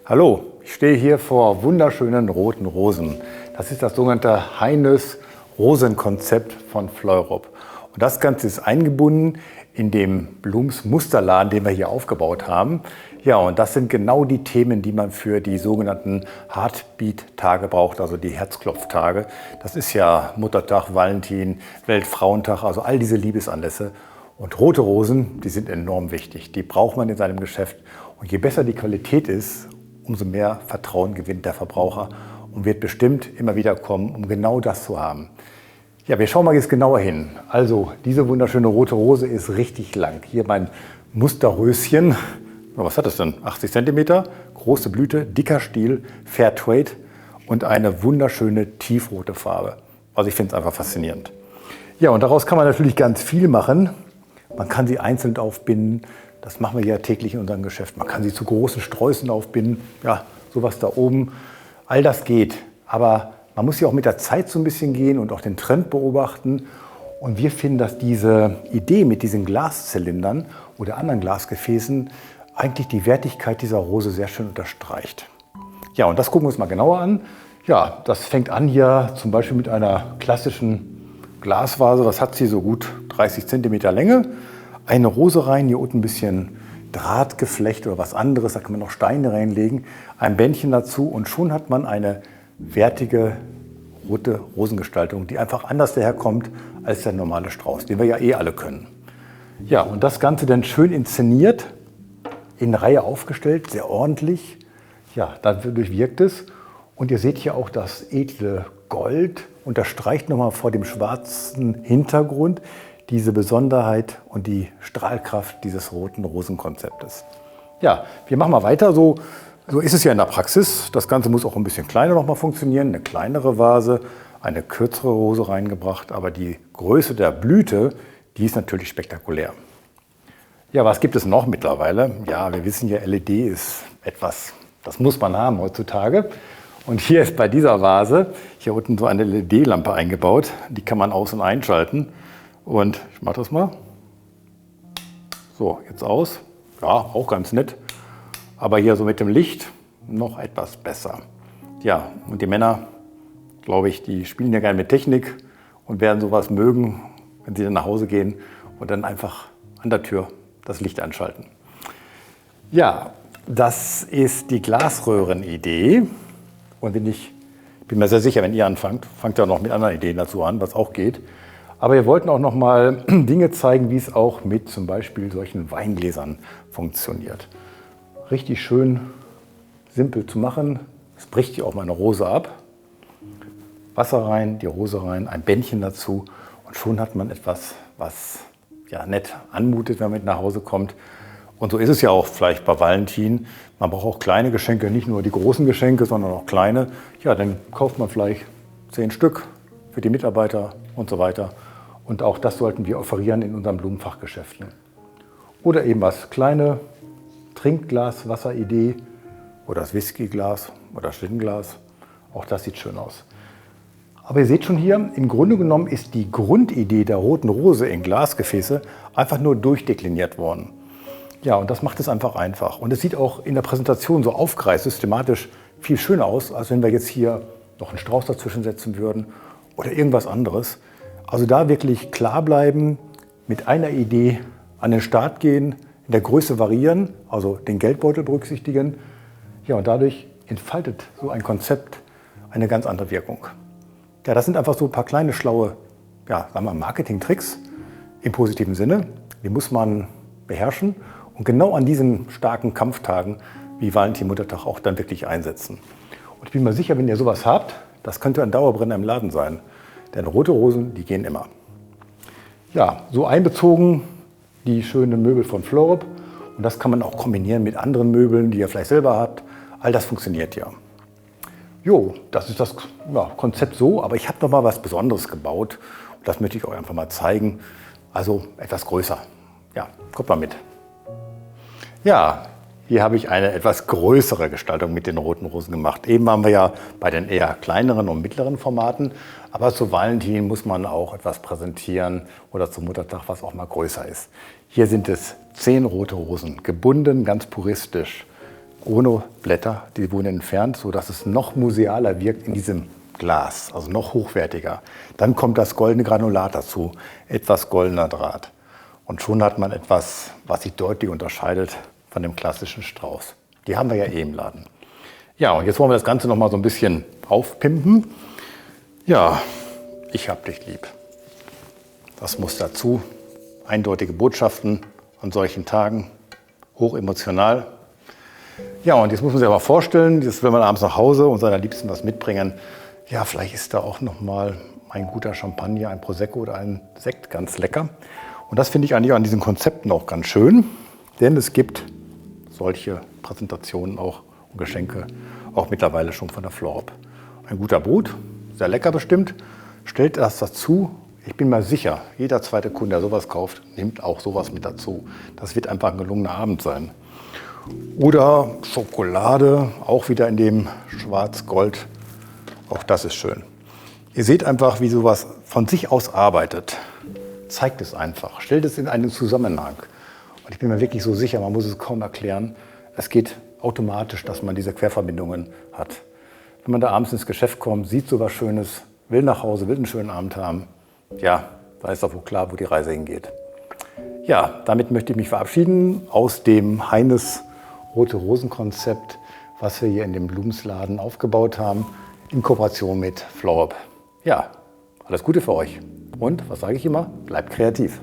Hallo, ich stehe hier vor wunderschönen roten Rosen. Das ist das sogenannte Heines-Rosen-Konzept von Fleurop. Und das Ganze ist eingebunden in dem Blums Musterladen, den wir hier aufgebaut haben. Ja, und das sind genau die Themen, die man für die sogenannten Heartbeat-Tage braucht, also die Herzklopftage. Das ist ja Muttertag, Valentin, Weltfrauentag, also all diese Liebesanlässe. Und rote Rosen, die sind enorm wichtig. Die braucht man in seinem Geschäft. Und je besser die Qualität ist, umso mehr Vertrauen gewinnt der Verbraucher und wird bestimmt immer wieder kommen, um genau das zu haben. Ja, wir schauen mal jetzt genauer hin. Also, diese wunderschöne rote Rose ist richtig lang. Hier mein Musterröschen. Was hat das denn? 80 cm, große Blüte, dicker Stiel, Fairtrade und eine wunderschöne tiefrote Farbe. Also ich finde es einfach faszinierend. Ja, und daraus kann man natürlich ganz viel machen. Man kann sie einzeln aufbinden. Das machen wir ja täglich in unserem Geschäft. Man kann sie zu großen Sträußen aufbinden. Ja, sowas da oben. All das geht. Aber man muss ja auch mit der Zeit so ein bisschen gehen und auch den Trend beobachten. Und wir finden, dass diese Idee mit diesen Glaszylindern oder anderen Glasgefäßen eigentlich die Wertigkeit dieser Rose sehr schön unterstreicht. Ja, und das gucken wir uns mal genauer an. Ja, das fängt an hier zum Beispiel mit einer klassischen Glasvase. Das hat sie so gut 30 cm Länge. Eine Rose rein, hier unten ein bisschen Drahtgeflecht oder was anderes, da kann man noch Steine reinlegen, ein Bändchen dazu und schon hat man eine wertige rote Rosengestaltung, die einfach anders daherkommt als der normale Strauß, den wir ja eh alle können. Ja, und das Ganze dann schön inszeniert, in Reihe aufgestellt, sehr ordentlich. Ja, dadurch wirkt es. Und ihr seht hier auch das edle Gold, unterstreicht nochmal vor dem schwarzen Hintergrund diese Besonderheit und die Strahlkraft dieses roten Rosenkonzeptes. Ja, wir machen mal weiter. So ist es ja in der Praxis. Das Ganze muss auch ein bisschen kleiner noch mal funktionieren. Eine kleinere Vase, eine kürzere Rose reingebracht. Aber die Größe der Blüte, die ist natürlich spektakulär. Ja, was gibt es noch mittlerweile? Ja, wir wissen ja, LED ist etwas, das muss man haben heutzutage. Und hier ist bei dieser Vase hier unten so eine LED-Lampe eingebaut. Die kann man aus- und einschalten. Und ich mache das mal. So, jetzt aus. Ja, auch ganz nett. Aber hier so mit dem Licht noch etwas besser. Ja, und die Männer, glaube ich, die spielen ja gerne mit Technik und werden sowas mögen, wenn sie dann nach Hause gehen und dann einfach an der Tür das Licht anschalten. Ja, das ist die Glasröhrenidee. Und ich bin mir sehr sicher, wenn ihr anfangt, fangt ihr auch noch mit anderen Ideen dazu an, was auch geht. Aber wir wollten auch noch mal Dinge zeigen, wie es auch mit zum Beispiel solchen Weingläsern funktioniert. Richtig schön simpel zu machen. Es bricht hier auch mal eine Rose ab. Wasser rein, die Rose rein, ein Bändchen dazu und schon hat man etwas, was ja nett anmutet, wenn man mit nach Hause kommt. Und so ist es ja auch vielleicht bei Valentin. Man braucht auch kleine Geschenke, nicht nur die großen Geschenke, sondern auch kleine. Ja, dann kauft man vielleicht 10 Stück für die Mitarbeiter und so weiter. Und auch das sollten wir offerieren in unseren Blumenfachgeschäften. Oder eben was kleine Trinkglas-Wasseridee oder das Whiskyglas oder Schlittenglas. Auch das sieht schön aus. Aber ihr seht schon hier, im Grunde genommen ist die Grundidee der roten Rose in Glasgefäße einfach nur durchdekliniert worden. Ja, und das macht es einfach. Und es sieht auch in der Präsentation so aufgereiht, systematisch viel schöner aus, als wenn wir jetzt hier noch einen Strauß dazwischen setzen würden oder irgendwas anderes. Also da wirklich klar bleiben, mit einer Idee an den Start gehen, in der Größe variieren, also den Geldbeutel berücksichtigen. Ja, und dadurch entfaltet so ein Konzept eine ganz andere Wirkung. Ja, das sind einfach so ein paar kleine, schlaue, ja, sagen wir Marketing-Tricks im positiven Sinne. Die muss man beherrschen und genau an diesen starken Kampftagen wie Valentin, Muttertag auch dann wirklich einsetzen. Und ich bin mir sicher, wenn ihr sowas habt, das könnte ein Dauerbrenner im Laden sein. Denn rote Rosen, die gehen immer. Ja, so einbezogen die schönen Möbel von Fleurop. Und das kann man auch kombinieren mit anderen Möbeln, die ihr vielleicht selber habt. All das funktioniert ja. Jo, das ist das Konzept so. Aber ich habe noch mal was Besonderes gebaut. Und das möchte ich euch einfach mal zeigen. Also etwas größer. Ja, kommt mal mit. Ja, hier habe ich eine etwas größere Gestaltung mit den roten Rosen gemacht. Eben waren wir ja bei den eher kleineren und mittleren Formaten. Aber zu Valentin muss man auch etwas präsentieren oder zum Muttertag, was auch mal größer ist. Hier sind es 10 rote Rosen, gebunden, ganz puristisch, ohne Blätter. Die wurden entfernt, sodass es noch musealer wirkt in diesem Glas, also noch hochwertiger. Dann kommt das goldene Granulat dazu, etwas goldener Draht. Und schon hat man etwas, was sich deutlich unterscheidet von dem klassischen Strauß. Die haben wir ja eh im Laden. Ja, und jetzt wollen wir das Ganze noch mal so ein bisschen aufpimpen. Ja, ich hab dich lieb. Das muss dazu. Eindeutige Botschaften an solchen Tagen, hochemotional. Ja, und jetzt muss man sich aber vorstellen, jetzt will man abends nach Hause und seiner Liebsten was mitbringen. Ja, vielleicht ist da auch noch mal ein guter Champagner, ein Prosecco oder ein Sekt ganz lecker. Und das finde ich eigentlich an diesen Konzepten auch ganz schön, denn es gibt solche Präsentationen auch und Geschenke auch mittlerweile schon von der Florop. Ein guter Brut, sehr lecker bestimmt. Stellt das dazu. Ich bin mal sicher, jeder zweite Kunde, der sowas kauft, nimmt auch sowas mit dazu. Das wird einfach ein gelungener Abend sein. Oder Schokolade, auch wieder in dem Schwarz-Gold. Auch das ist schön. Ihr seht einfach, wie sowas von sich aus arbeitet. Zeigt es einfach, stellt es in einen Zusammenhang. Und ich bin mir wirklich so sicher, man muss es kaum erklären. Es geht automatisch, dass man diese Querverbindungen hat. Wenn man da abends ins Geschäft kommt, sieht sowas Schönes, will nach Hause, will einen schönen Abend haben, ja, da ist doch wohl klar, wo die Reise hingeht. Ja, damit möchte ich mich verabschieden aus dem Heines Rote Rosen Konzept, was wir hier in dem Blumsladen aufgebaut haben, in Kooperation mit Florop. Ja, alles Gute für euch. Und, was sage ich immer, bleibt kreativ.